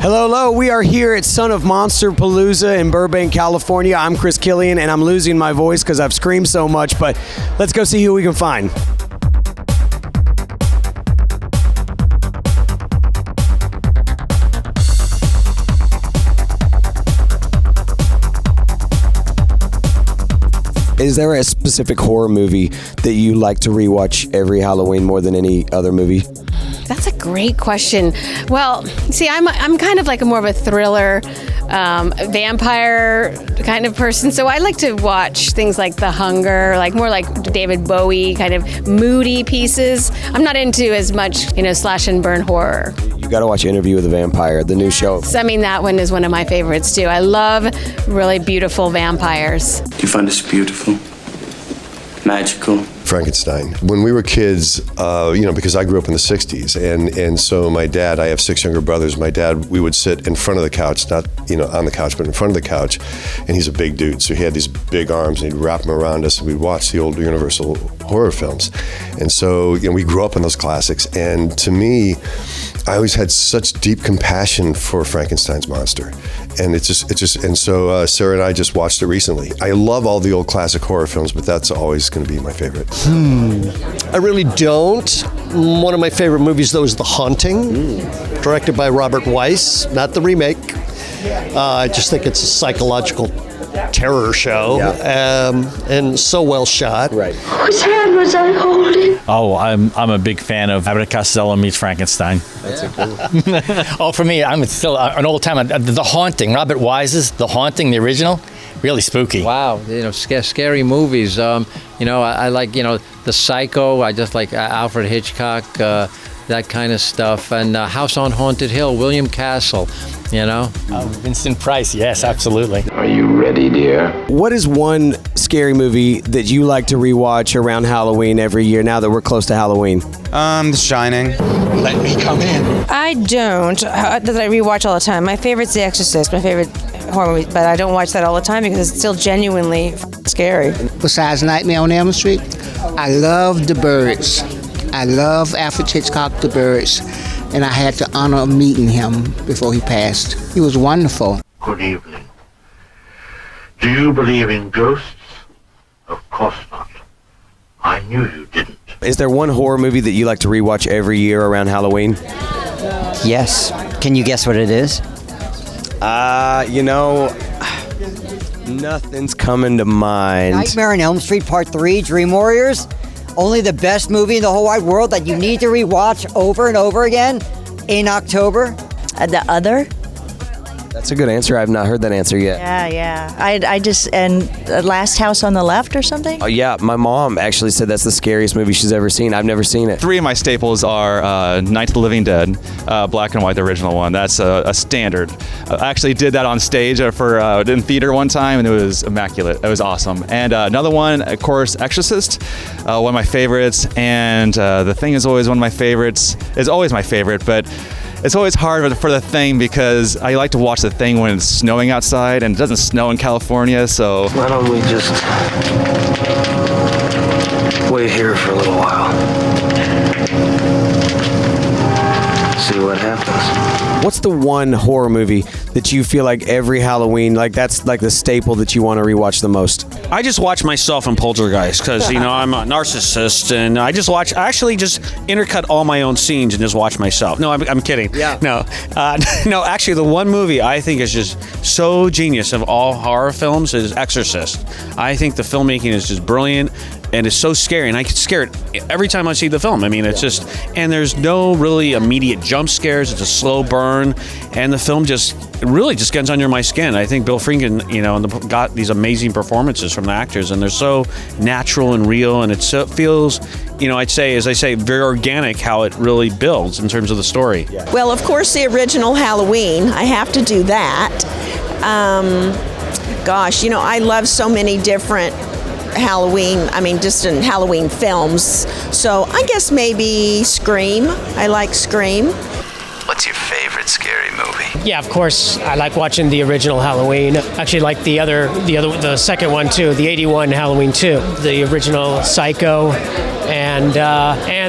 Hello, hello. We are here at Son of Monsterpalooza in Burbank, California. I'm Chris Killian, and I'm losing my voice because I've screamed so much, but let's go see who we can find. Is there a specific horror movie that you like to rewatch every Halloween more than any other movie? That's a great question. Well, see, I'm kind of like more of a thriller, vampire kind of person. So I like to watch things like The Hunger, like more like David Bowie kind of moody pieces. I'm not into as much, slash and burn horror. You got to watch Interview with the Vampire, the new show. I mean, that one is one of my favorites too. I love really beautiful vampires. Do you find this beautiful? Magical? Frankenstein. When we were kids, because I grew up in the 60s, and so my dad, I have 6 younger brothers, my dad, we would sit in front of the couch, not, on the couch, but in front of the couch, and he's a big dude, so he had these big arms, and he'd wrap them around us, and we'd watch the old Universal horror films. And so, we grew up in those classics, and to me, I always had such deep compassion for Frankenstein's monster. And and so Sarah and I just watched it recently. I love all the old classic horror films, but that's always going to be my favorite. I really don't. One of my favorite movies, though, is The Haunting, directed by Robert Weiss, not the remake. I just think it's a psychological terror show, and so well shot. Right. Whose hand was I holding? Oh, I'm a big fan of Abbott and Costello meets Frankenstein. That's a cool. Oh, for me, I'm still an old time. The Haunting, Robert Wise's The Haunting, the original, really spooky. Wow, scary movies. I like The Psycho. I just like Alfred Hitchcock, that kind of stuff. And House on Haunted Hill, William Castle. Vincent Price, yes, absolutely. Are you ready, dear? What is one scary movie that you like to rewatch around Halloween every year now that we're close to Halloween? The Shining. Let me come in. I don't. That I rewatch all the time. My favorite's The Exorcist, my favorite horror movie, but I don't watch that all the time because it's still genuinely scary. Besides Nightmare on Elm Street, I love The Birds. I love Alfred Hitchcock, The Birds. And I had the honor of meeting him before he passed. He was wonderful. Good evening. Do you believe in ghosts? Of course not. I knew you didn't. Is there one horror movie that you like to rewatch every year around Halloween? Yes. Can you guess what it is? Nothing's coming to mind. Nightmare on Elm Street Part 3, Dream Warriors. Only the best movie in the whole wide world that you need to rewatch over and over again in October. The Other? That's a good answer. I've not heard that answer yet. Yeah. And Last House on the Left or something? Oh, yeah. My mom actually said that's the scariest movie she's ever seen. I've never seen it. 3 of my staples are Night of the Living Dead, black and white, the original one. That's a standard. I actually did that on stage in theater one time, and it was immaculate. It was awesome. And another one, of course, Exorcist, one of my favorites. And The Thing is always one of my favorites. It's always my favorite, but it's always hard for The Thing because I like to watch The Thing when it's snowing outside, and it doesn't snow in California, so... Why don't we just wait here for a little while? See what happens. What's the one horror movie that you feel like every Halloween, like that's like the staple that you want to rewatch the most? I just watch myself in Poltergeist because, I'm a narcissist, and I actually just intercut all my own scenes and just watch myself. No, I'm kidding. Yeah. No, actually, the one movie I think is just so genius of all horror films is Exorcist. I think the filmmaking is just brilliant. And it's so scary, and I get scared every time I see the film. I mean, it's just, and there's no really immediate jump scares. It's a slow burn, and the film really just gets under my skin. I think Bill Friedkin, got these amazing performances from the actors, and they're so natural and real, and it feels, I'd say, very organic how it really builds in terms of the story. Yeah. Well, of course, the original Halloween. I have to do that. I love so many different just in Halloween films. So I guess maybe Scream. I like Scream. What's your favorite scary movie? Yeah, of course, I like watching the original Halloween. Actually, like the second one too, the '81 Halloween 2, the original Psycho, and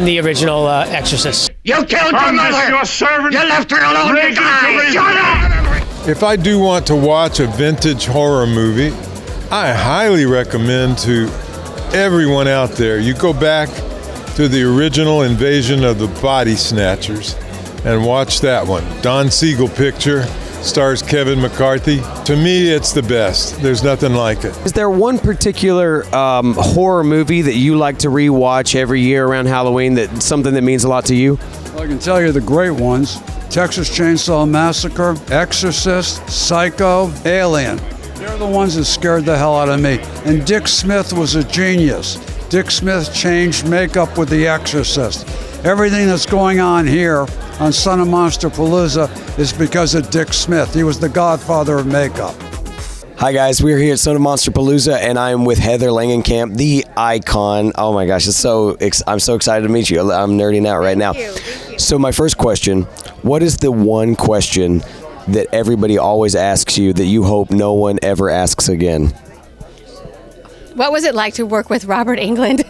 the original Exorcist. You killed your mother! Your servant! You left her alone to die! Shut up! if I do want to watch a vintage horror movie, I highly recommend to everyone out there, you go back to the original Invasion of the Body Snatchers and watch that one. Don Siegel picture, stars Kevin McCarthy. To me, it's the best. There's nothing like it. Is there one particular horror movie that you like to rewatch every year around Halloween, that something that means a lot to you? Well, I can tell you the great ones: Texas Chainsaw Massacre, Exorcist, Psycho, Alien. They're the ones that scared the hell out of me. And Dick Smith was a genius. Dick Smith changed makeup with The Exorcist. Everything that's going on here on Son of Monsterpalooza is because of Dick Smith. He was the godfather of makeup. Hi guys, we're here at Son of Monsterpalooza, and I'm with Heather Langenkamp, the icon. Oh my gosh, I'm so excited to meet you. I'm nerding out right now. Thank you. So my first question, what is the one question that everybody always asks you that you hope no one ever asks again? What was it like to work with Robert Englund?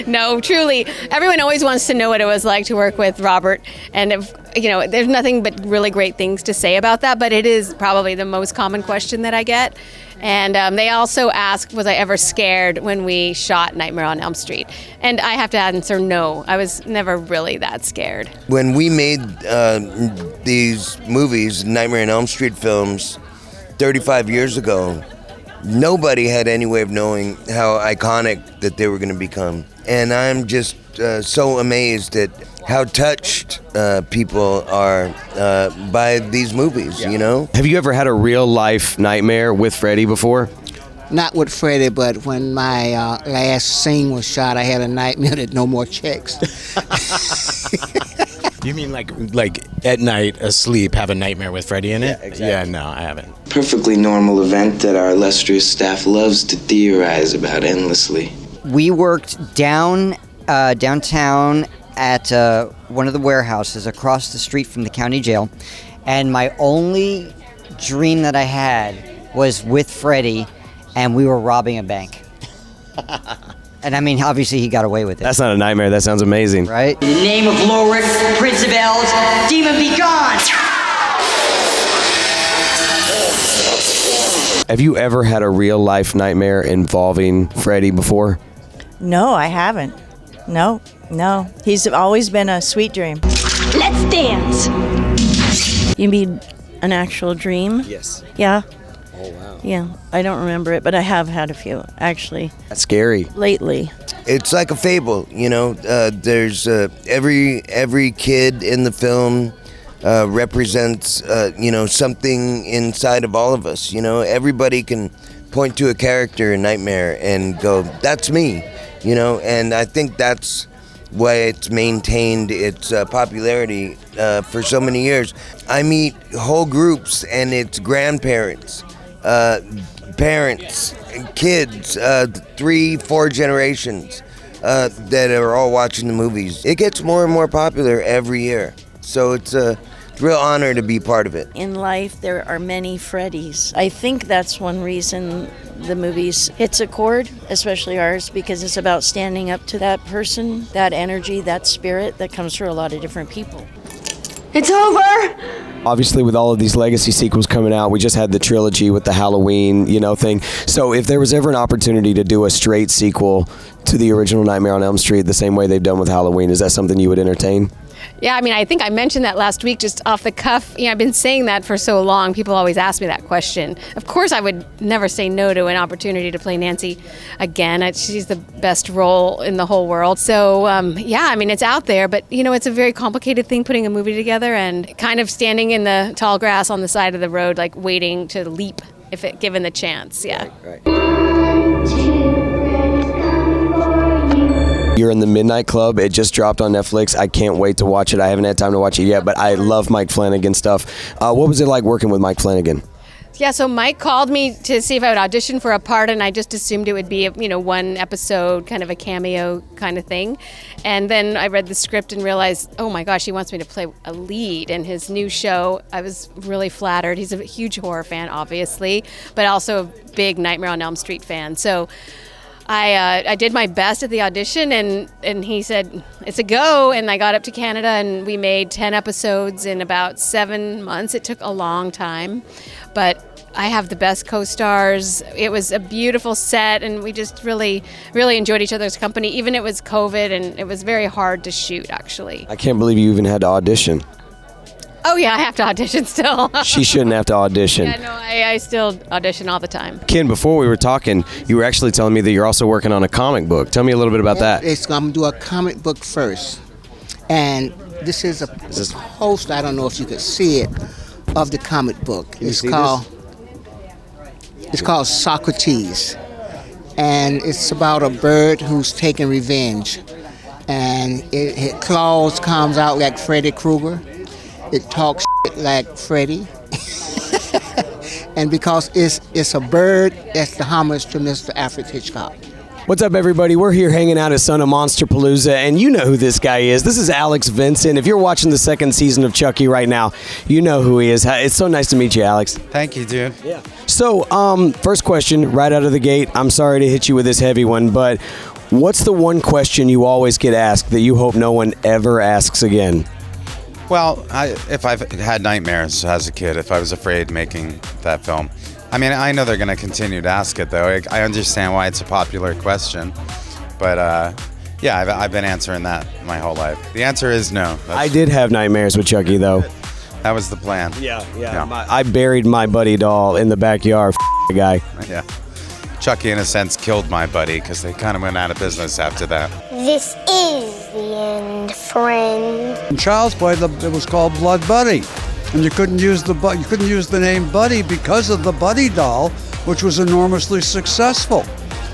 No, truly. Everyone always wants to know what it was like to work with Robert. And, there's nothing but really great things to say about that, but it is probably the most common question that I get. And they also ask, was I ever scared when we shot Nightmare on Elm Street? And I have to answer no. I was never really that scared. When we made these movies, Nightmare on Elm Street films, 35 years ago, nobody had any way of knowing how iconic that they were going to become. And I'm just so amazed at how touched people are by these movies, you know? Have you ever had a real life nightmare with Freddy before? Not with Freddie, but when my last scene was shot, I had a nightmare that no more checks. You mean like at night, asleep, have a nightmare with Freddy in it? Yeah, exactly. Yeah, no, I haven't. Perfectly normal event that our illustrious staff loves to theorize about endlessly. We worked downtown at one of the warehouses across the street from the county jail, and my only dream that I had was with Freddy, and we were robbing a bank. And I mean, obviously he got away with it. That's not a nightmare. That sounds amazing. Right? In the name of Lorik, Prince of Elves, demon be gone! Have you ever had a real life nightmare involving Freddy before? No, I haven't. No. He's always been a sweet dream. Let's dance. You mean an actual dream? Yes. Yeah. Oh, wow. Yeah, I don't remember it, but I have had a few, actually. That's scary. Lately. It's like a fable, you know. There's every kid in the film represents, something inside of all of us. You know, everybody can point to a character in Nightmare and go, "That's me," you know. And I think that's why it's maintained its popularity for so many years. I meet whole groups, and it's grandparents, parents, kids, 3-4 generations that are all watching the movies. It gets more and more popular every year, so it's a real honor to be part of it. In life, there are many Freddys. I think that's one reason the movies hits a chord, especially ours, because it's about standing up to that person, that energy, that spirit that comes through a lot of different people. It's over! Obviously, with all of these legacy sequels coming out, we just had the trilogy with the Halloween, thing. So if there was ever an opportunity to do a straight sequel to the original Nightmare on Elm Street the same way they've done with Halloween, is that something you would entertain? Yeah, I mean, I think I mentioned that last week just off the cuff. I've been saying that for so long. People always ask me that question. Of course, I would never say no to an opportunity to play Nancy again. She's the best role in the whole world. So, it's out there. But, it's a very complicated thing putting a movie together and kind of standing in the tall grass on the side of the road, like waiting to leap if given the chance. Yeah. Right. You're in the Midnight Club. It just dropped on Netflix. I can't wait to watch it. I haven't had time to watch it yet, but I love Mike Flanagan stuff. What was it like working with Mike Flanagan? Yeah, so Mike called me to see if I would audition for a part, and I just assumed it would be, one episode, kind of a cameo kind of thing. And then I read the script and realized, oh my gosh, he wants me to play a lead in his new show. I was really flattered. He's a huge horror fan, obviously, but also a big Nightmare on Elm Street fan. So I did my best at the audition, and he said, it's a go. And I got up to Canada, and we made 10 episodes in about 7 months. It took a long time, but I have the best co-stars. It was a beautiful set, and we just really, really enjoyed each other's company. Even it was COVID, and it was very hard to shoot, actually. I can't believe you even had to audition. Oh, yeah, I have to audition still. She shouldn't have to audition. Yeah, no, I still audition all the time. Ken, before we were talking, you were actually telling me that you're also working on a comic book. Tell me a little bit about that. I'm going to do a comic book first. And this is a poster, I don't know if you could see it, of the comic book. It's called Socrates. And it's about a bird who's taking revenge. And it claws comes out like Freddy Krueger. It talks like Freddy. And because it's a bird, that's the homage to Mr. Alfred Hitchcock. What's up, everybody? We're here hanging out at Son of Monsterpalooza, and you know who this guy is. This is Alex Vincent. If you're watching the second season of Chucky right now, you know who he is. It's so nice to meet you, Alex. Thank you, dude. Yeah. So, first question, right out of the gate. I'm sorry to hit you with this heavy one, but what's the one question you always get asked that you hope no one ever asks again? Well, if I've had nightmares as a kid, if I was afraid making that film. I mean, I know they're going to continue to ask it, though. I understand why it's a popular question. But, yeah, I've been answering that my whole life. The answer is no. I did have nightmares with Chucky, though. That was the plan. Yeah. I buried my buddy doll in the backyard, the guy. Yeah. Chucky, in a sense, killed my buddy because they kind of went out of business after that. This is the end, friend. In Child's Play, it was called Blood Buddy, and you couldn't use the name Buddy because of the Buddy doll, which was enormously successful.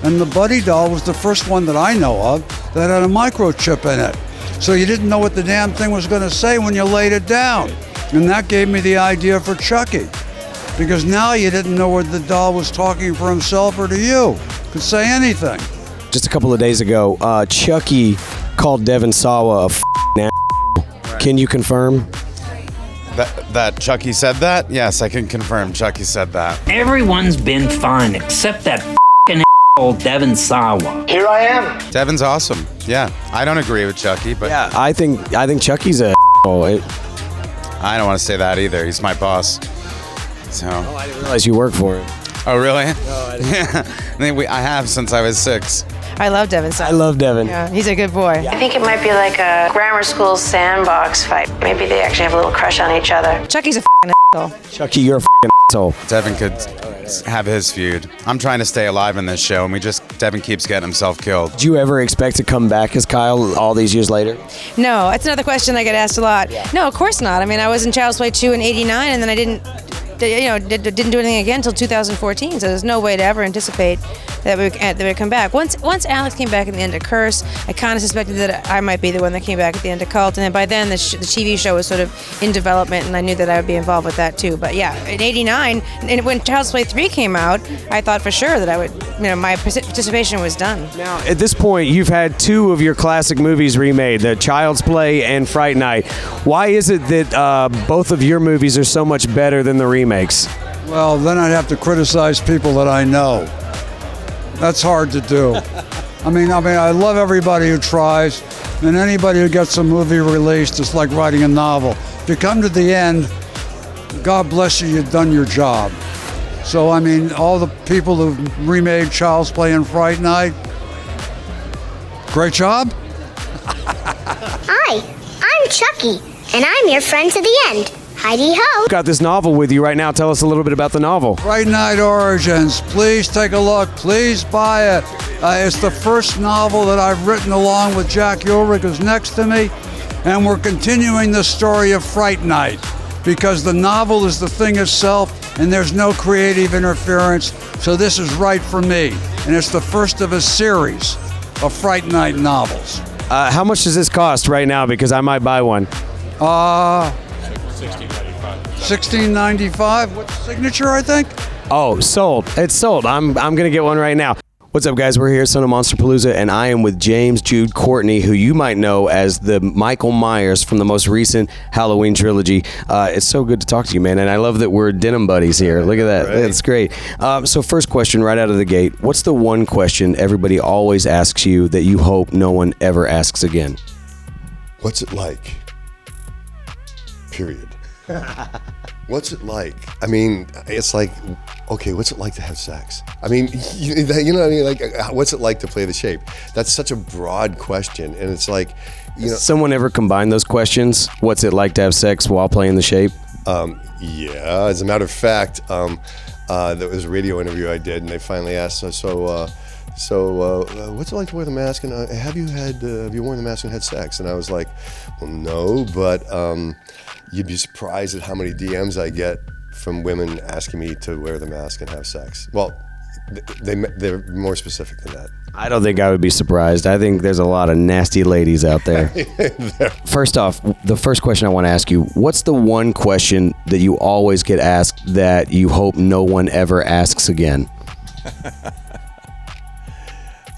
And the Buddy doll was the first one that I know of that had a microchip in it. So you didn't know what the damn thing was going to say when you laid it down. And that gave me the idea for Chucky. Because now you didn't know whether the doll was talking for himself or to you. Could say anything. Just a couple of days ago, Chucky called Devin Sawa a asshole. Can you confirm? That Chucky said that? Yes, I can confirm Chucky said that. Everyone's been fine except that asshole Devin Sawa. Here I am. Devin's awesome. Yeah, I don't agree with Chucky, but yeah, I think Chucky's a asshole. I don't want to say that either. He's my boss. So. Oh, I didn't realize you work for him. Oh, really? No, I didn't. Yeah, I have since I was 6. I love Devin. I love Devin. Yeah, he's a good boy. I think it might be like a grammar school sandbox fight. Maybe they actually have a little crush on each other. Chucky's a asshole. Chucky, you're a asshole. Devin could have his feud. I'm trying to stay alive in this show, and Devin keeps getting himself killed. Did you ever expect to come back as Kyle all these years later? No, that's another question I get asked a lot. Yeah. No, of course not. I mean, I was in Child's Play 2 in '89, and then I didn't do anything again until 2014. So there's no way to ever anticipate that we would come back. Once Alex came back at the end of Curse, I kind of suspected that I might be the one that came back at the end of Cult, and then by then the TV show was sort of in development, and I knew that I would be involved with that too. But yeah, in '89, and when Child's Play 3 came out, I thought for sure that I would, my participation was done. Now, at this point, you've had 2 of your classic movies remade, the Child's Play and Fright Night. Why is it that both of your movies are so much better than the remakes? Well, then I'd have to criticize people that I know. That's hard to do. I mean, I love everybody who tries, and anybody who gets a movie released is like writing a novel. If you come to the end, God bless you, you've done your job. So, I mean, all the people who remade Child's Play and Fright Night, great job. Hi, I'm Chucky, and I'm your friend to the end. Heidi-ho. Got this novel with you right now. Tell us a little bit about the novel. Fright Night Origins. Please take a look. Please buy it. It's the first novel that I've written along with Jack Ulrich, who's next to me. And we're continuing the story of Fright Night because the novel is the thing itself and there's no creative interference. So this is right for me. And it's the first of a series of Fright Night novels. How much does this cost right now? Because I might buy one. $16.95 with signature, I think. Oh, sold. It's sold. I'm gonna get one right now. What's up, guys? We're here at Son of Monsterpalooza, and I am with James Jude Courtney, who you might know as the Michael Myers from the most recent Halloween trilogy. It's so good to talk to you, man, and I love that we're denim buddies here. Look at that. Right. That's great. So first question right out of the gate, what's the one question everybody always asks you that you hope no one ever asks again? What's it like? Period. What's it like? I mean, it's like, okay, what's it like to have sex? I mean, you know what I mean? Like, what's it like to play the shape? That's such a broad question, and it's like, you know. Someone ever combine those questions? What's it like to have sex while playing the shape? Yeah, as a matter of fact, there was a radio interview I did, and they finally asked, what's it like to wear the mask? And have you worn the mask and had sex? And I was like, well, no, but you'd be surprised at how many DMs I get from women asking me to wear the mask and have sex. Well, they're more specific than that. I don't think I would be surprised. I think there's a lot of nasty ladies out there. First off, the first question I want to ask you, what's the one question that you always get asked that you hope no one ever asks again?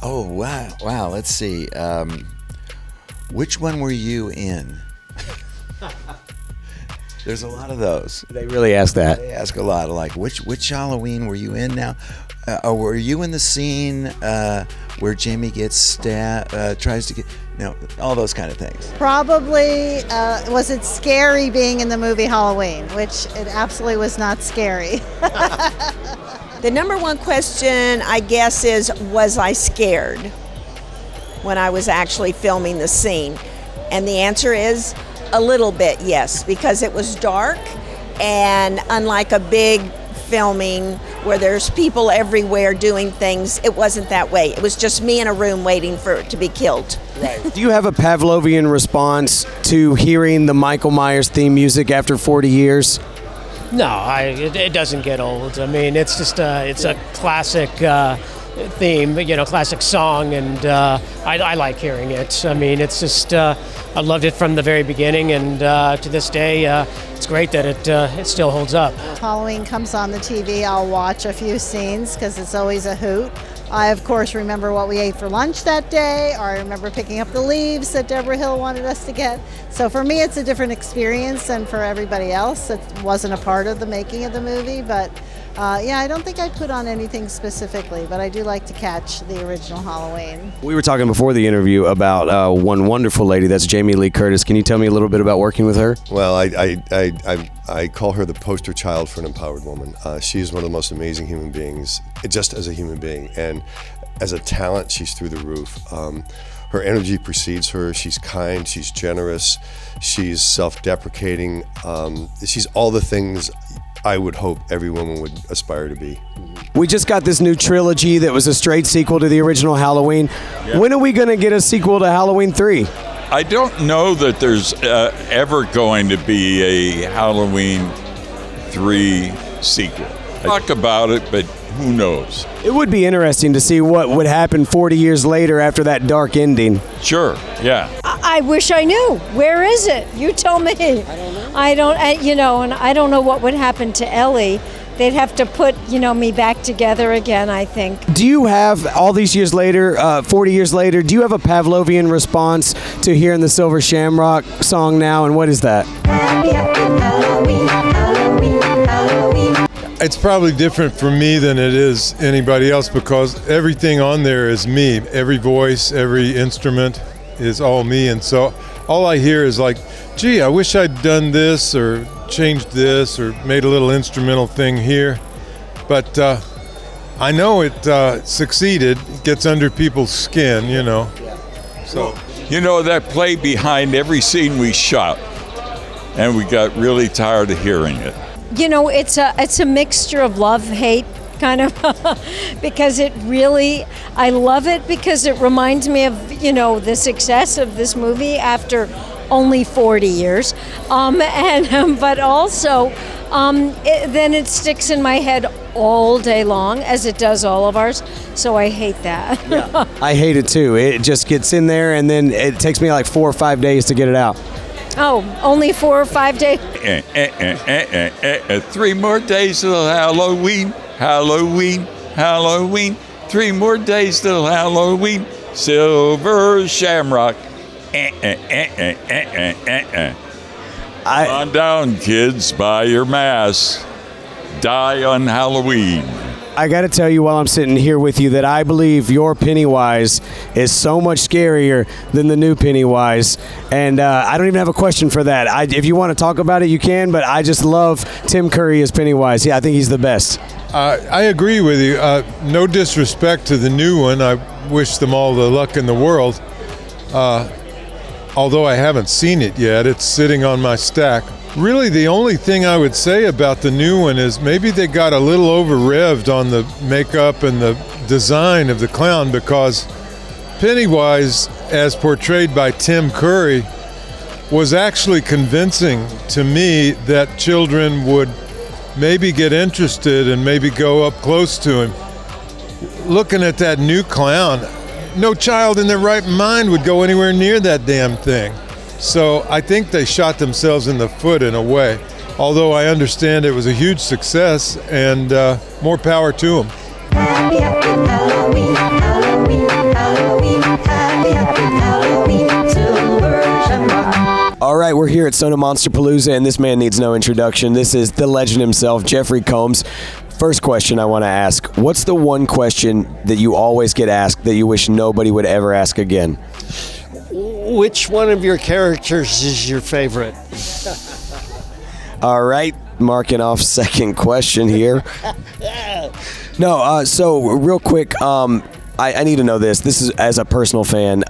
Oh, wow. Let's see. Which one were you in? There's a lot of those. They really ask that. They ask a lot, like, which Halloween were you in now? Or were you in the scene where Jamie gets tries to get, all those kind of things. Probably, was it scary being in the movie Halloween, which it absolutely was not scary. The number one question, I guess, is, was I scared when I was actually filming the scene? And the answer is a little bit, yes, because it was dark, and unlike a big filming where there's people everywhere doing things, it wasn't that way. It was just me in a room waiting for it to be killed. Right. Do you have a Pavlovian response to hearing the Michael Myers theme music after 40 years? No, it doesn't get old. I mean, it's just a classic theme, classic song, and I like hearing it. I mean, it's just I loved it from the very beginning, and to this day, it's great that it still holds up. Halloween comes on the TV, I'll watch a few scenes because it's always a hoot. I, of course, remember what we ate for lunch that day, or I remember picking up the leaves that Deborah Hill wanted us to get. So for me, it's a different experience than for everybody else that wasn't a part of the making of the movie. But I don't think I put on anything specifically, but I do like to catch the original Halloween. We were talking before the interview about one wonderful lady, that's Jamie Lee Curtis. Can you tell me a little bit about working with her? Well, I call her the poster child for an empowered woman. She's one of the most amazing human beings, just as a human being, and as a talent, she's through the roof. Her energy precedes her. She's kind, she's generous, she's self-deprecating. She's all the things I would hope every woman would aspire to be. We just got this new trilogy that was a straight sequel to the original Halloween. Yeah. When are we going to get a sequel to Halloween 3? I don't know that there's ever going to be a Halloween 3 sequel. Talk about it, but who knows? It would be interesting to see what would happen 40 years later after that dark ending. Sure, yeah. I wish I knew. Where is it? You tell me. I don't know. And I don't know what would happen to Ellie. They'd have to put, me back together again, I think. Do you have, all these years later, 40 years later, do you have a Pavlovian response to hearing the Silver Shamrock song now, and what is that? Happy Halloween, Halloween, Halloween. It's probably different for me than it is anybody else because everything on there is me. Every voice, every instrument is all me, and so all I hear is like, gee, I wish I'd done this or changed this or made a little instrumental thing here. But I know it succeeded. It gets under people's skin, So, that played behind every scene we shot, and we got really tired of hearing it. It's a mixture of love, hate, kind of, because I love it because it reminds me of, the success of this movie after only 40 years, but also then it sticks in my head all day long, as it does all of ours, so I hate that. Yeah. I hate it too. It just gets in there, and then it takes me like 4 or 5 days to get it out. Oh, only 4 or 5 days? 3 more days till Halloween, Halloween, Halloween. 3 more days till Halloween. Silver Shamrock. Come on down, kids. Buy your masks. Die on Halloween. I got to tell you while I'm sitting here with you that I believe your Pennywise is so much scarier than the new Pennywise. And I don't even have a question for that. If you want to talk about it, you can, but I just love Tim Curry as Pennywise. Yeah, I think he's the best. I agree with you. No disrespect to the new one. I wish them all the luck in the world. Although I haven't seen it yet, it's sitting on my stack. Really, the only thing I would say about the new one is maybe they got a little over-revved on the makeup and the design of the clown, because Pennywise, as portrayed by Tim Curry, was actually convincing to me that children would maybe get interested and maybe go up close to him. Looking at that new clown, no child in their right mind would go anywhere near that damn thing. So I think they shot themselves in the foot in a way, although I understand it was a huge success, and more power to them. Happy, happy Halloween, Halloween, Halloween, happy, happy Halloween, Silver Shamrock. All right, we're here at Son of Monsterpalooza, and this man needs no introduction. This is the legend himself, Jeffrey Combs. First question I want to ask, what's the one question that you always get asked that you wish nobody would ever ask again? Which one of your characters is your favorite? All right, marking off second question here. No, so real quick, I need to know this. This is as a personal fan.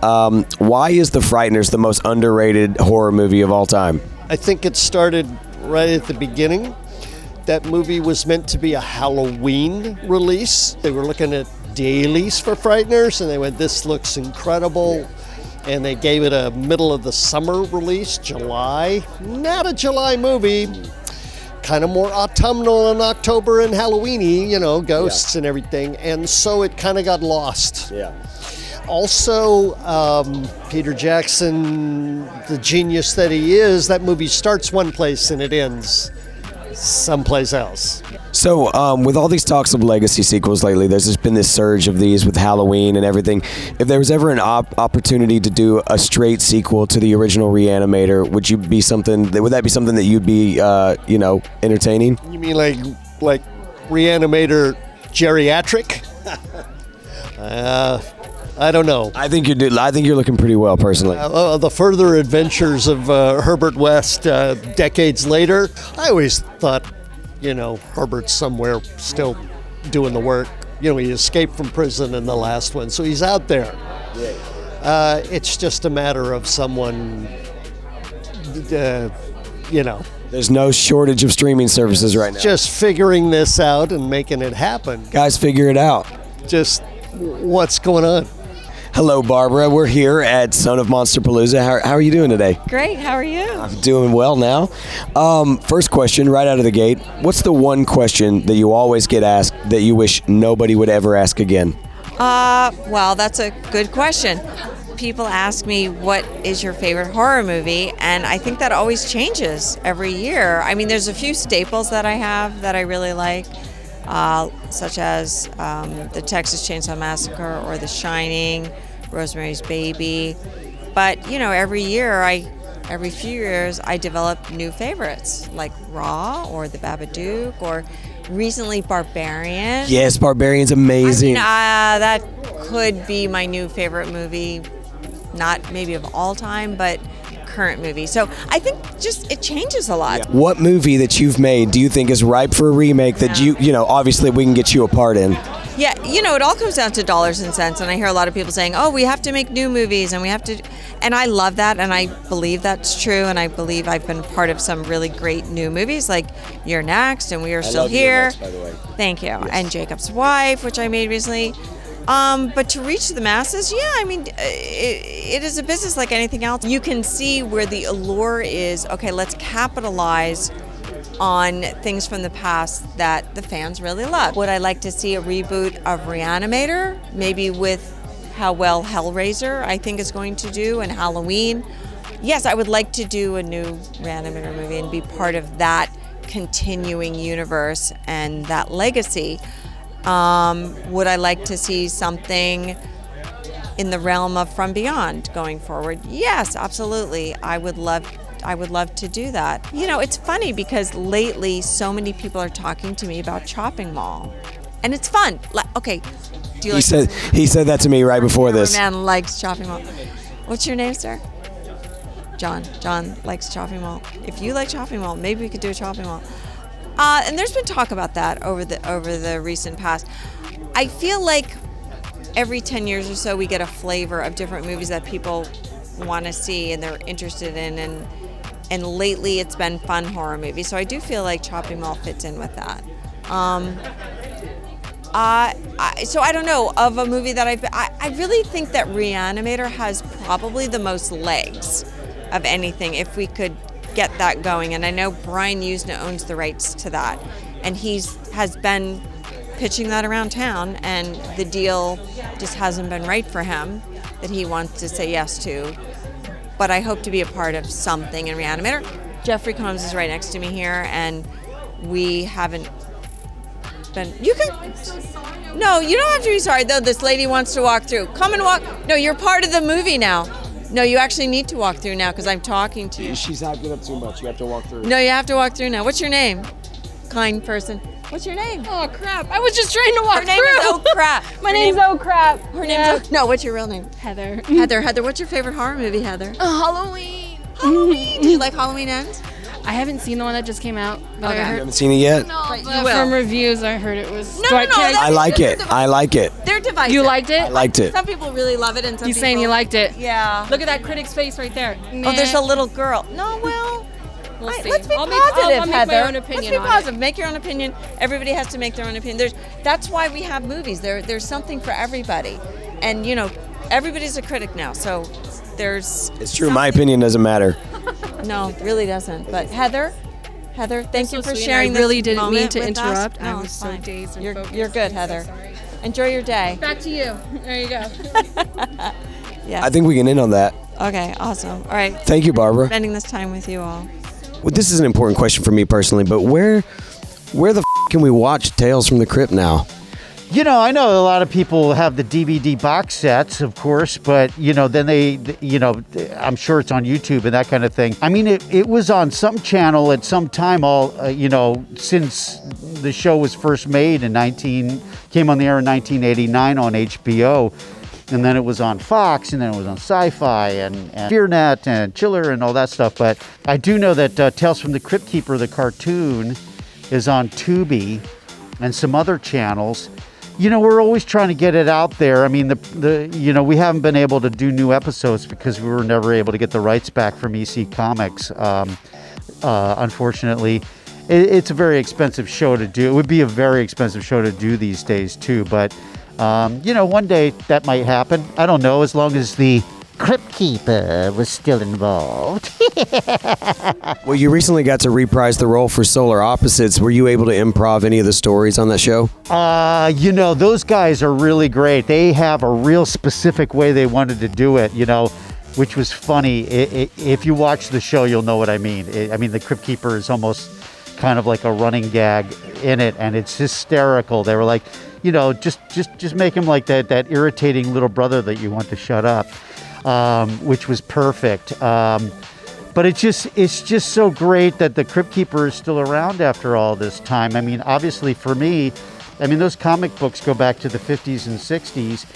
Why is The Frighteners the most underrated horror movie of all time? I think it started right at the beginning. That movie was meant to be a Halloween release. They were looking at dailies for Frighteners, and they went, this looks incredible. Yeah. And they gave it a middle of the summer release, July. Not a July movie. Kind of more autumnal in October and Halloween-y, you know, ghosts and everything. And so it kind of got lost. Yeah. Also, Peter Jackson, the genius that he is, that movie starts one place and it ends someplace else. So with all these talks of legacy sequels lately, there's just been this surge of these with Halloween and everything. If there was ever an opportunity to do a straight sequel to the original Reanimator, would that be something that you'd be entertaining? You mean like Reanimator geriatric? I don't know. I think you're looking pretty well, personally. The further adventures of Herbert West decades later, I always thought, Herbert's somewhere still doing the work. He escaped from prison in the last one, so he's out there. Yeah. It's just a matter of someone, There's no shortage of streaming services right now. Just figuring this out and making it happen. Guys, figure it out. Just what's going on? Hello, Barbara. We're here at Son of Monsterpalooza. How are you doing today? Great. How are you? I'm doing well now. First question, right out of the gate. What's the one question that you always get asked that you wish nobody would ever ask again? Well, that's a good question. People ask me, what is your favorite horror movie? And I think that always changes every year. I mean, there's a few staples that I have that I really like. Such as the Texas Chainsaw Massacre or The Shining, Rosemary's Baby. But, every few years, I develop new favorites, like Raw or The Babadook or recently Barbarian. Yes, Barbarian's amazing. That could be my new favorite movie, not maybe of all time, but current movie. So I think just it changes a lot. What movie that you've made do you think is ripe for a remake that obviously we can get you a part in? Yeah, it all comes down to dollars and cents, and I hear a lot of people saying, we have to make new movies and we have to, and I love that, and I believe that's true, and I believe I've been part of some really great new movies like You're Next and We Are Still Here. Next, by the way. Thank you. Yes. And Jacob's Wife, which I made recently. But to reach the masses, it is a business like anything else. You can see where the allure is, okay, let's capitalize on things from the past that the fans really love. Would I like to see a reboot of Reanimator? Maybe with how well Hellraiser, I think, is going to do, and Halloween. Yes, I would like to do a new Reanimator movie and be part of that continuing universe and that legacy. Would I like to see something in the realm of From Beyond going forward? Yes, absolutely. I would love to do that. You know, it's funny because lately so many people are talking to me about Chopping Mall. And it's fun. Okay. Do you He said that to me right before this. Man likes Chopping Mall. What's your name, sir? John. John likes Chopping Mall. If you like Chopping Mall, maybe we could do a Chopping Mall. And there's been talk about that over the recent past. I feel like every 10 years or so we get a flavor of different movies that people want to see and they're interested in, and lately it's been fun horror movies. So I do feel like Chopping Mall fits in with that. So I don't know, of a movie that I really think that Reanimator has probably the most legs of anything if we could get that going. And I know Brian Usna owns the rights to that, and has been pitching that around town, and the deal just hasn't been right for him that he wants to say yes to. But I hope to be a part of something in Reanimator. Jeffrey Combs is right next to me here, and we haven't been. No, you don't have to be sorry though. This lady wants to walk through. Come and walk. No, you're part of the movie now. No, you actually need to walk through now because I'm talking to you. She's hyping up too much. You have to walk through. No, you have to walk through now. What's your name? Kind person. What's your name? Oh crap! I was just trying to walk through. Her name is Oh Crap. My name's Oh Crap. Her name's No, what's your real name? Heather. Heather, what's your favorite horror movie, Heather? Halloween. Halloween. Do you like Halloween Ends? I haven't seen the one that just came out. But I You heard haven't seen it yet? No, But but you will. from reviews I heard it was. No, I like it. I like it. They're divisive. You liked it? I liked it. Some people really love it, and some You people. saying you liked it? Yeah. Look at that critic's face right there. Oh, there's a little girl. No, well. We'll see. Let's be I'll positive, I'll make Heather. my own opinion Let's be on positive. Make your own opinion. Everybody has to make their own opinion. That's why we have movies. There's something for everybody, and you know, everybody's a critic now. So there's. It's true. My opinion doesn't matter. No, it really doesn't. But Heather, thank you so for sweet. sharing I this really didn't mean moment to with us. interrupt. No, I was it's so fine. dazed and You're focused. good, Heather. Enjoy your day. Back to you. There you go. Yeah. I think we can end on that. Okay, awesome. All right. Thank you, Barbara. Spending this time with you all. Well, this is an important question for me personally, but where the can we watch Tales from the Crypt now? You know, I know a lot of people have the DVD box sets, of course, but, you know, then I'm sure it's on YouTube and that kind of thing. I mean, it was on some channel at some time, since the show was first made came on the air in 1989 on HBO. And then it was on Fox, and then it was on Sci-Fi and FearNet and Chiller and all that stuff. But I do know that Tales from the Crypt Keeper, the cartoon, is on Tubi and some other channels. You know, we're always trying to get it out there. I mean, we haven't been able to do new episodes because we were never able to get the rights back from EC Comics, unfortunately. It's a very expensive show to do. It would be a very expensive show to do these days, too. But, one day that might happen. I don't know, as long as the Crypt Keeper was still involved. Well, you recently got to reprise the role for Solar Opposites. Were you able to improv any of the stories on that show? Those guys are really great. They have a real specific way they wanted to do it, which was funny. If you watch the show, you'll know what I mean. The Crypt Keeper is almost kind of like a running gag in it, and it's hysterical. They were like, just make him like that irritating little brother that you want to shut up, which was perfect. But it's just so great that the Crypt Keeper is still around after all this time. I mean, obviously for me, those comic books go back to the 50s and 60s.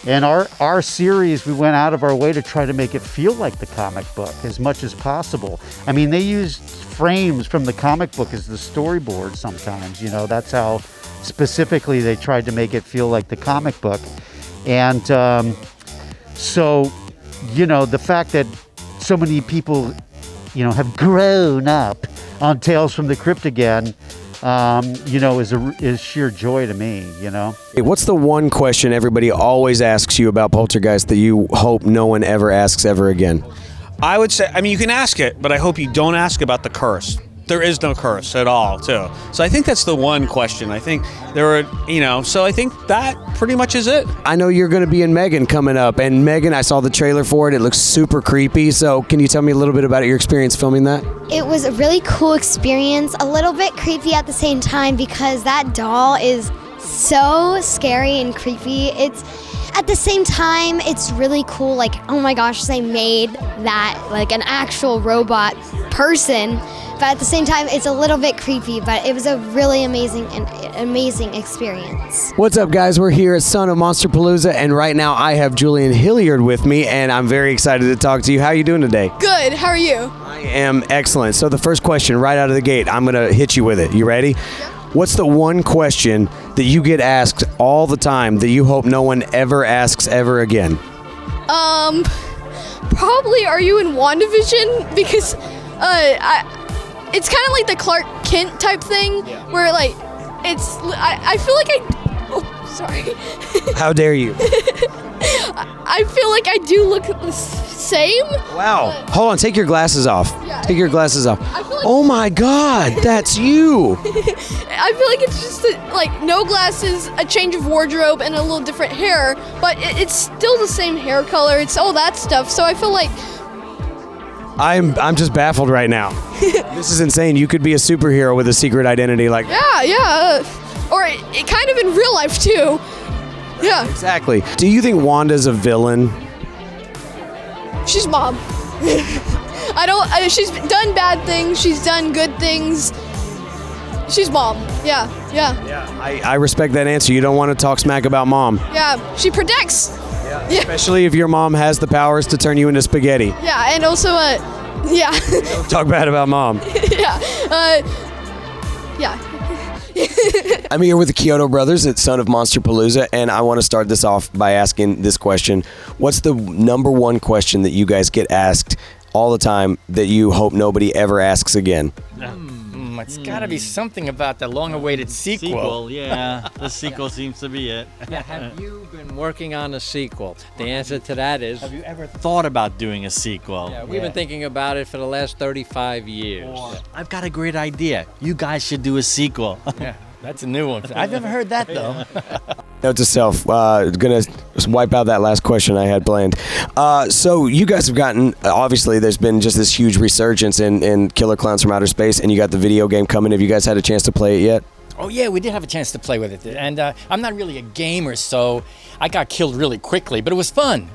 And our series, we went out of our way to try to make it feel like the comic book as much as possible. I mean, they used frames from the comic book as the storyboard sometimes. That's how specifically they tried to make it feel like the comic book. And so, the fact that so many people, have grown up on Tales from the Crypt again, is sheer joy to me, Hey, what's the one question everybody always asks you about Poltergeist that you hope no one ever asks ever again? I would say, you can ask it, but I hope you don't ask about the curse. There is no curse at all, too. So I think that's the one question. I think so I think that pretty much is it. I know you're going to be in Megan coming up, and Megan, I saw the trailer for it. It looks super creepy. So can you tell me a little bit about your experience filming that? It was a really cool experience, a little bit creepy at the same time because that doll is so scary and creepy. It's at the same time, it's really cool. Like, oh my gosh, they made that like an actual robot person. But at the same time, it's a little bit creepy. But it was a really amazing experience. What's up, guys? We're here at Son of Monsterpalooza, and right now I have Julian Hilliard with me, and I'm very excited to talk to you. How are you doing today? Good. How are you? I am excellent. So the first question right out of the gate, I'm going to hit you with it. You ready? What's the one question that you get asked all the time that you hope no one ever asks ever again? Probably, are you in WandaVision? Because it's kind of like the Clark Kent type thing, where like I feel like sorry. How dare you? I feel like I do look the same. Wow. Hold on. Take your glasses off. Yeah. Take your glasses off. I feel like Oh my God, that's you. I feel like it's just like no glasses, a change of wardrobe, and a little different hair, but it's still the same hair color. It's all that stuff. So I feel like I'm just baffled right now. This is insane. You could be a superhero with a secret identity like that. yeah, or it kind of in real life too. Yeah. Exactly. Do you think Wanda's a villain? She's mom. I don't. She's done bad things. She's done good things. She's mom. Yeah. I respect that answer. You don't want to talk smack about mom. Yeah. She protects. Yeah. Especially if your mom has the powers to turn you into spaghetti. Yeah, and also, yeah. Talk bad about mom. Yeah. I'm here with the Kyoto brothers at Son of Monsterpalooza, and I want to start this off by asking this question. What's the number one question that you guys get asked all the time that you hope nobody ever asks again? It's got to be something about the long-awaited sequel. Yeah. The sequel seems to be it. Yeah, have you been working on a sequel? The answer to that is... Have you ever thought about doing a sequel? Yeah, we've been thinking about it for the last 35 years. I've got a great idea. You guys should do a sequel. Yeah, that's a new one. I've never heard that, though. Note to self, gonna wipe out that last question I had planned. So you guys have gotten, obviously there's been just this huge resurgence in Killer Clowns from Outer Space, and you got the video game coming. Have you guys had a chance to play it yet? Oh, yeah, we did have a chance to play with it. And I'm not really a gamer, so I got killed really quickly, but it was fun.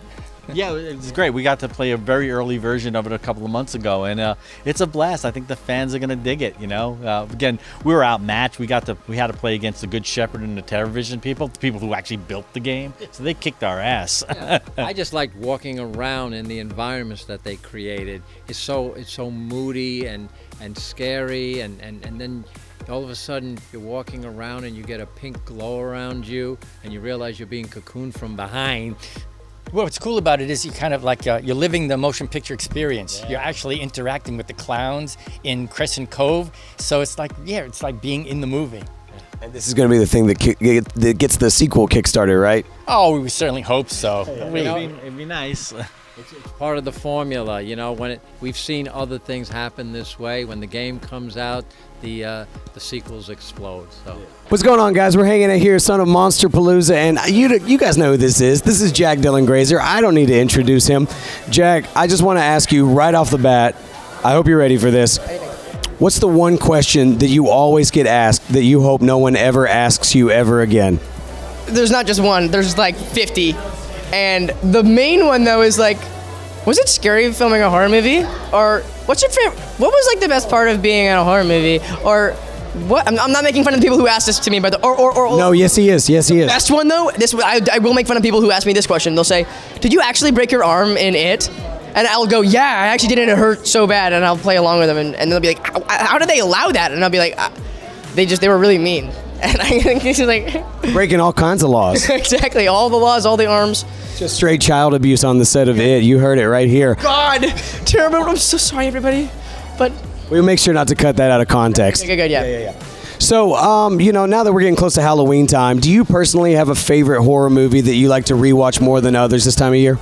Yeah, it's great. We got to play a very early version of it a couple of months ago, and it's a blast. I think the fans are gonna dig it. You know, again, we were outmatched. We had to play against the Good Shepherd and the TerraVision people, the people who actually built the game. So they kicked our ass. Yeah, I just liked walking around in the environments that they created. It's so moody and scary, and then all of a sudden you're walking around and you get a pink glow around you, and you realize you're being cocooned from behind. What's cool about it is you kind of like you're living the motion picture experience. Yeah. You're actually interacting with the clowns in Crescent Cove, so it's like being in the movie. And this is going to be the thing that gets the sequel kickstarted, right? Oh, we certainly hope so. It'd be nice. It's part of the formula, you know. We've seen other things happen this way. When the game comes out, the sequels explode. So. What's going on, guys? We're hanging out here, Son of Monsterpalooza, and you guys know who this is. This is Jack Dylan Grazer. I don't need to introduce him. Jack, I just want to ask you right off the bat, I hope you're ready for this. What's the one question that you always get asked that you hope no one ever asks you ever again? There's not just one, there's like 50. And the main one though is like, was it scary filming a horror movie? Or what's your favorite? What was like the best part of being in a horror movie? Or what? I'm not making fun of the people who asked this to me, but no, yes he is. Yes he is. Best one though. I will make fun of people who ask me this question. They'll say, "Did you actually break your arm in it?" And I'll go, "Yeah, I actually did it. It hurt so bad." And I'll play along with them, and they'll be like, "How did they allow that?" And I'll be like, "They were really mean." And I think he's like breaking all kinds of laws. Exactly, all the laws, all the arms. Just straight child abuse on the set of It. You heard it right here. God, terrible. I'm so sorry, everybody. But we'll make sure not to cut that out of context. Okay, good, yeah. So, now that we're getting close to Halloween time, do you personally have a favorite horror movie that you like to rewatch more than others this time of year?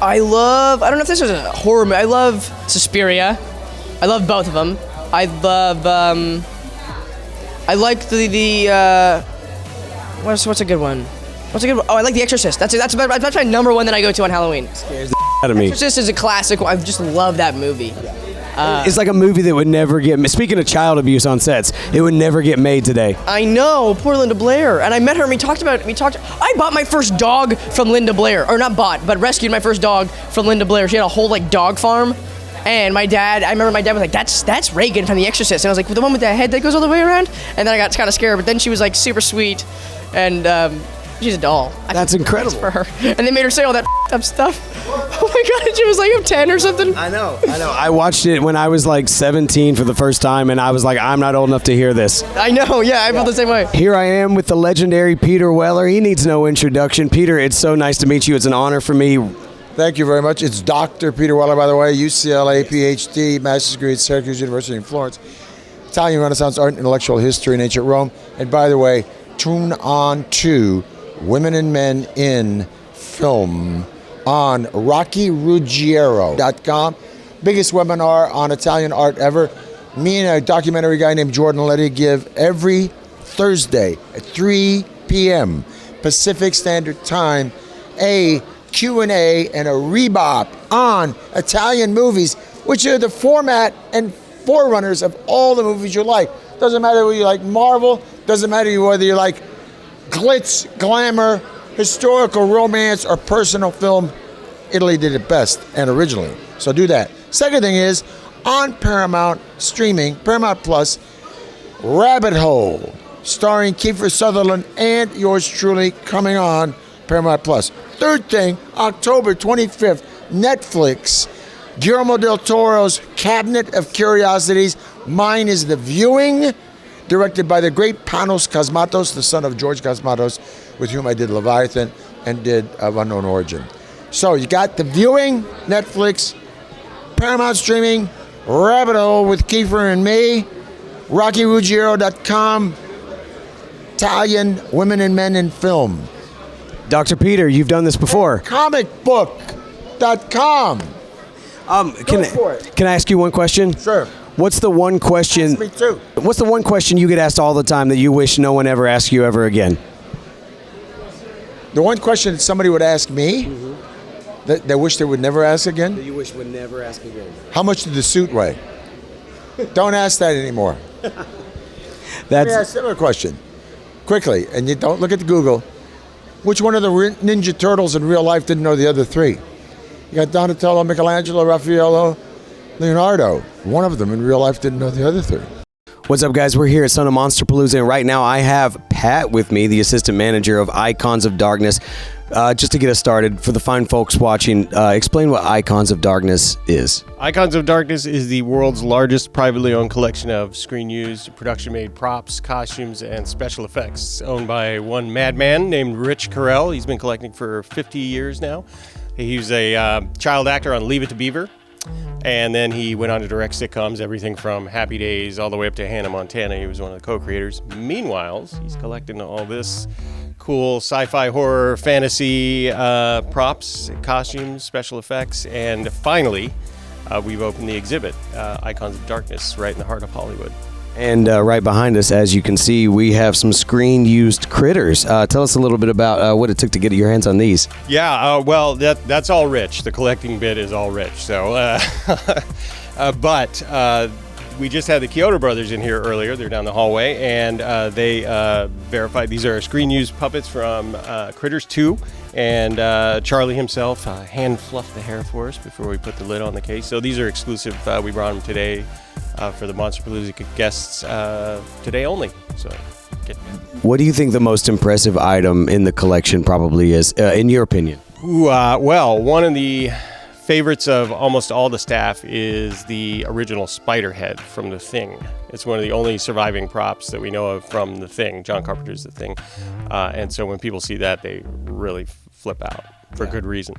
I don't know if this is a horror movie. I love Suspiria. I love both of them. I love, I like what's a good one? Oh, I like The Exorcist. That's my number one that I go to on Halloween. Scares the out of me. Exorcist is a classic. I just love that movie. It's like a movie that would never get. Speaking of child abuse on sets, it would never get made today. I know, poor Linda Blair. And I met her and we talked. I bought my first dog from Linda Blair. Or not bought, but rescued my first dog from Linda Blair. She had a whole like dog farm. And I remember my dad was like, that's Reagan from The Exorcist. And I was like, well, the one with the head that goes all the way around? And then I got kind of scared, but then she was like super sweet. And she's a doll. That's incredible. For her. And they made her say all that up stuff. Oh my God, and she was like, I'm 10 or something. I know. I watched it when I was like 17 for the first time, and I was like, I'm not old enough to hear this. I know, yeah, I felt the same way. Here I am with the legendary Peter Weller. He needs no introduction. Peter, it's so nice to meet you. It's an honor for me. Thank you very much. It's Dr. Peter Weller, by the way, UCLA, PhD, master's degree at Syracuse University in Florence. Italian Renaissance art and intellectual history in ancient Rome. And by the way, tune on to Women and Men in Film on RockyRuggiero.com. Biggest webinar on Italian art ever. Me and a documentary guy named Jordan Letty give every Thursday at 3 p.m. Pacific Standard Time a Q&A and a rebop on Italian movies, which are the format and forerunners of all the movies you like. Doesn't matter whether you like Marvel, doesn't matter whether you like glitz, glamour, historical romance, or personal film. Italy did it best and originally. So do that. Second thing is, on Paramount streaming, Paramount Plus, Rabbit Hole, starring Kiefer Sutherland and yours truly, coming on Paramount Plus. Third thing, October 25th, Netflix, Guillermo del Toro's Cabinet of Curiosities. Mine is The Viewing, directed by the great Panos Cosmatos, the son of George Cosmatos, with whom I did Leviathan and did Of Unknown Origin. So you got The Viewing, Netflix, Paramount Streaming, Rabbit Hole with Kiefer and me, RockyRuggiero.com, Italian Women and Men in Film. Dr. Peter, you've done this before. ComicBook.com. Can I ask you one question? Sure. What's the one question? Ask me too. What's the one question you get asked all the time that you wish no one ever asked you ever again? The one question that somebody would ask me that they wish they would never ask again? That you wish would never ask again. How much did the suit weigh? Don't ask that anymore. Let me ask another question. Quickly, and you don't look at the Google. Which one of the Ninja Turtles in real life didn't know the other three? You got Donatello, Michelangelo, Raffaello, Leonardo. One of them in real life didn't know the other three. What's up, guys? We're here at Son of Monsterpalooza, and right now I have Pat with me, the assistant manager of Icons of Darkness. Just to get us started, for the fine folks watching, explain what Icons of Darkness is. Icons of Darkness is the world's largest privately owned collection of screen-used, production-made props, costumes, and special effects. Owned by one madman named Rich Carell. He's been collecting for 50 years now. He was a child actor on Leave It to Beaver. And then he went on to direct sitcoms, everything from Happy Days all the way up to Hannah Montana. He was one of the co-creators. Meanwhile, he's collecting all this cool sci-fi, horror, fantasy props, costumes, special effects. And finally, we've opened the exhibit, Icons of Darkness, right in the heart of Hollywood. And right behind us, as you can see, we have some screen-used critters. Tell us a little bit about what it took to get your hands on these. Yeah, well, that's all Rich. The collecting bit is all Rich. So, but we just had the Kyoto brothers in here earlier. They're down the hallway, and they verified these are screen-used puppets from Critters 2. And Charlie himself hand fluffed the hair for us before we put the lid on the case. So these are exclusive. We brought them today for the Monsterpalooza guests today only. So, what do you think the most impressive item in the collection probably is, in your opinion? Well, one of the favorites of almost all the staff is the original spider head from The Thing. It's one of the only surviving props that we know of from The Thing. John Carpenter's The Thing. And so when people see that, they really flip out for good reason.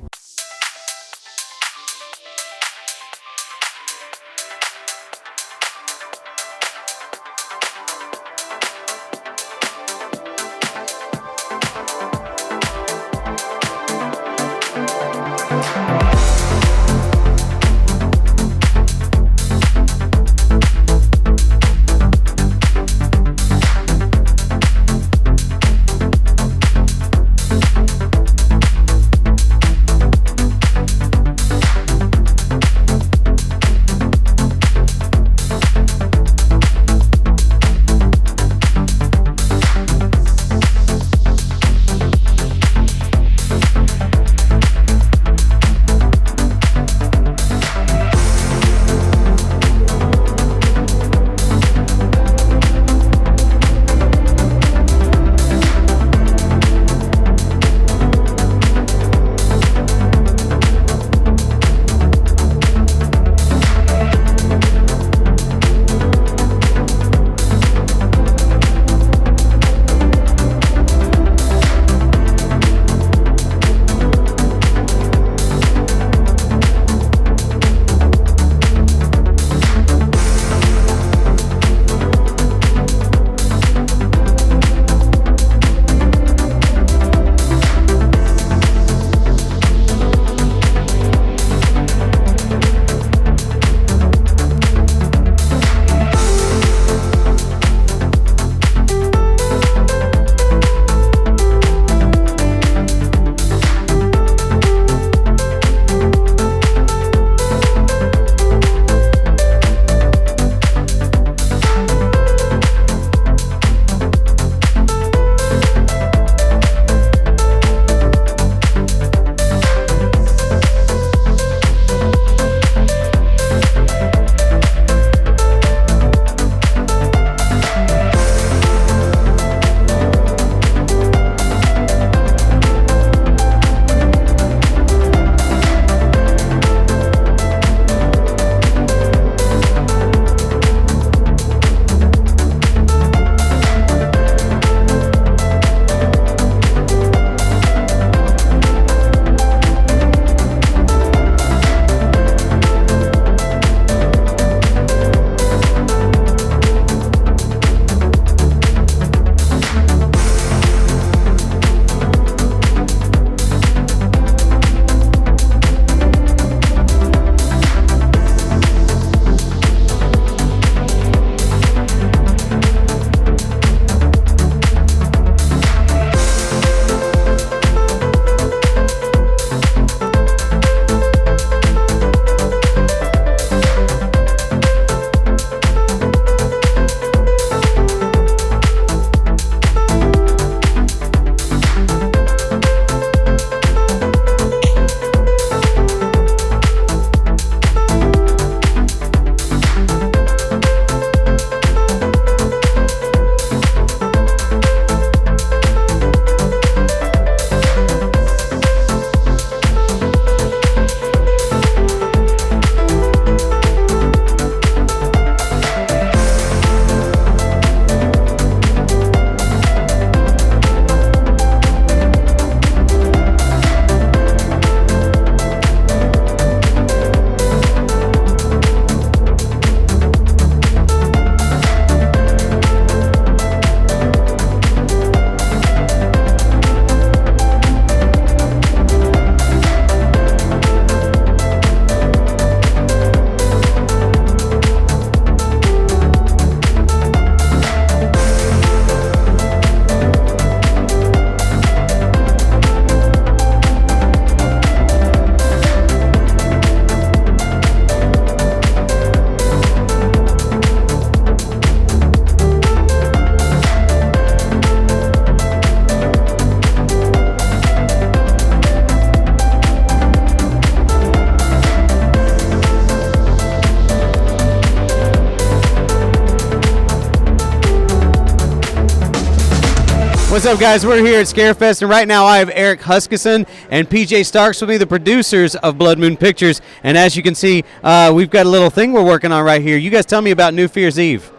What's up, guys? We're here at Scarefest, and right now I have Eric Huskisson and PJ Starks with me, the producers of Blood Moon Pictures. And as you can see, we've got a little thing we're working on right here. You guys tell me about New Fear's Eve.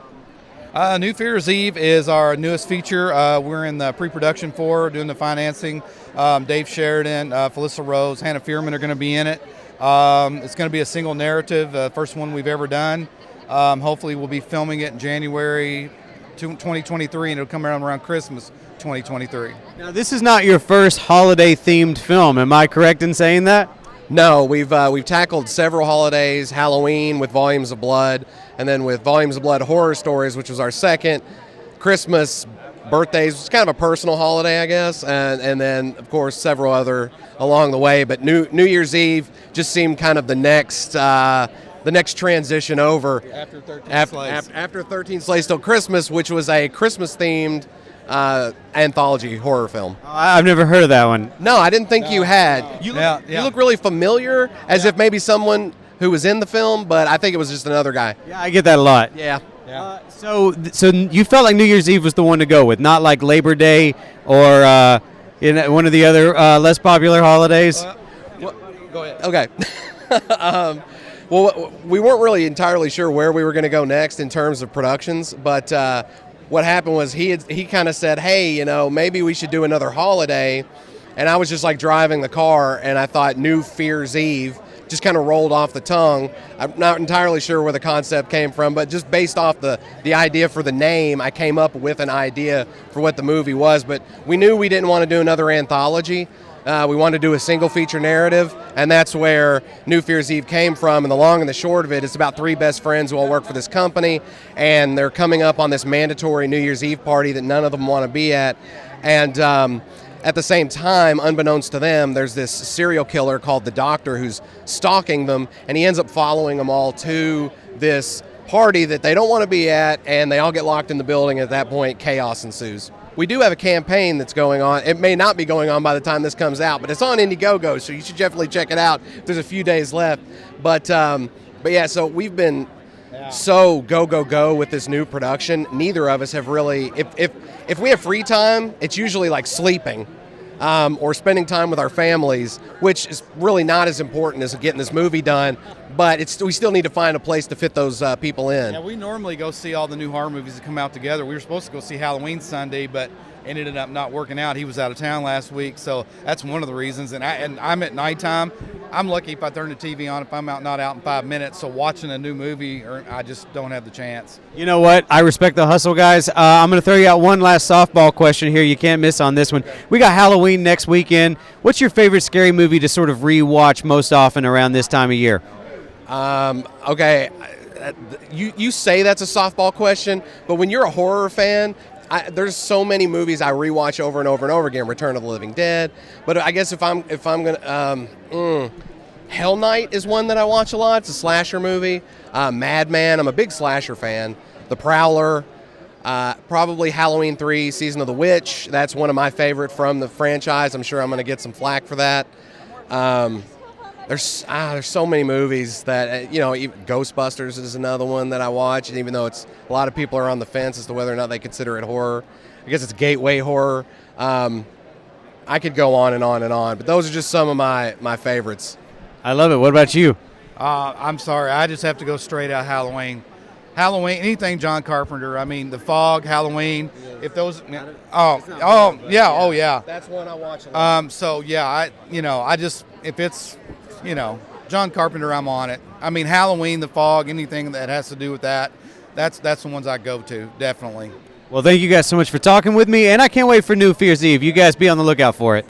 New Fear's Eve is our newest feature. We're in the pre-production for, doing the financing. Dave Sheridan, Felissa Rose, Hannah Fearman are going to be in it. It's going to be a single narrative, first one we've ever done. Hopefully we'll be filming it in January 2023, and it'll come around Christmas 2023. Now, this is not your first holiday-themed film. Am I correct in saying that? No, we've tackled several holidays, Halloween with Volumes of Blood, and then with Volumes of Blood Horror Stories, which was our second, Christmas, birthdays, it's kind of a personal holiday, I guess, and then, of course, several other along the way. But New Year's Eve just seemed kind of the next transition over. After 13 Slays Till Christmas, which was a Christmas-themed anthology horror film. I've never heard of that one. No, I didn't think you had. You look really familiar, as if maybe someone who was in the film, but I think it was just another guy. Yeah, I get that a lot. Yeah. So you felt like New Year's Eve was the one to go with, not like Labor Day or one of the other less popular holidays? Go ahead. Okay. Well, we weren't really entirely sure where we were going to go next in terms of productions, but what happened was he kind of said, hey, maybe we should do another holiday, and I was just like driving the car, and I thought New Fear's Eve just kind of rolled off the tongue. I'm not entirely sure where the concept came from, but just based off the idea for the name, I came up with an idea for what the movie was, but we knew we didn't want to do another anthology. We wanted to do a single feature narrative, and that's where New Fear's Eve came from. And the long and the short of it, it's about three best friends who all work for this company, and they're coming up on this mandatory New Year's Eve party that none of them want to be at. And at the same time, unbeknownst to them, there's this serial killer called the Doctor who's stalking them, and he ends up following them all to this party that they don't want to be at, and they all get locked in the building. At that point, chaos ensues. We do have a campaign that's going on. It may not be going on by the time this comes out, but it's on Indiegogo, so you should definitely check it out. There's a few days left. But yeah, so we've been so go with this new production. Neither of us have really, if we have free time, it's usually like sleeping or spending time with our families, which is really not as important as getting this movie done. But we still need to find a place to fit those people in. Yeah, we normally go see all the new horror movies that come out together. We were supposed to go see Halloween Sunday, but it ended up not working out. He was out of town last week, so that's one of the reasons. And I'm at nighttime. I'm lucky if I turn the TV on, if I'm not out in 5 minutes. So watching a new movie, I just don't have the chance. You know what? I respect the hustle, guys. I'm going to throw you out one last softball question here. You can't miss on this one. We got Halloween next weekend. What's your favorite scary movie to sort of rewatch most often around this time of year? Okay, you say that's a softball question, but when you're a horror fan, there's so many movies I rewatch over and over and over again. Return of the Living Dead, but I guess if I'm gonna, Hell Night is one that I watch a lot. It's a slasher movie. Madman, I'm a big slasher fan. The Prowler, probably Halloween 3, Season of the Witch. That's one of my favorite from the franchise. I'm sure I'm gonna get some flack for that. There's so many movies that, Ghostbusters is another one that I watch, and even though a lot of people are on the fence as to whether or not they consider it horror. I guess it's gateway horror. I could go on and on and on, but those are just some of my favorites. I love it. What about you? I'm sorry, I just have to go straight out Halloween. Halloween, anything John Carpenter. I mean, The Fog, Halloween. If those, yeah. That's one I watch a lot. So yeah, if it's, John Carpenter, I'm on it. I mean, Halloween, The Fog, anything that has to do with that, that's the ones I go to, definitely. Well, thank you guys so much for talking with me, and I can't wait for New Fear's Eve. You guys be on the lookout for it.